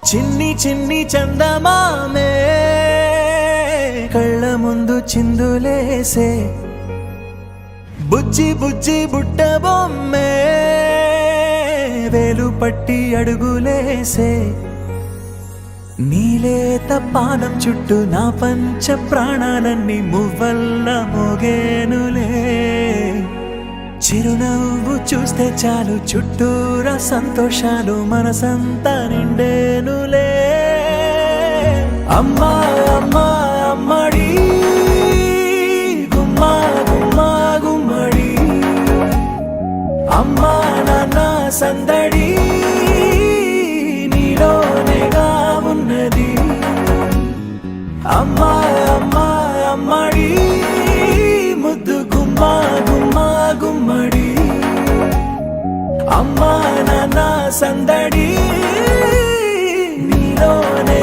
చిన్ని చిన్ని చందమామే కళ్ళ ముందు చిందులేసే బుజ్జి బుజ్జి బుట్ట బొమ్మే వేలు పట్టి అడుగులేసే నీలేత పానం చుట్టూ నా పంచ ప్రాణాలన్నీ మువ్వల్ల మోగేనులే చిరునవ్వు చూస్తే చాలు చుట్టూరా సంతోషాలు మనసంతా నిండేనులే అమ్మా అమ్మా అమ్మడి గుమ్మా గుమ్మా గుమ్మడి అమ్మా నాన్న సందడి నీలోనేగా ఉన్నది అమ్మా అమ్మా అమ్మడి ముద్దు గుమ్మా గుమ్మా గుమ్మడి అమ్మా నాన్న సందడి నీలోనే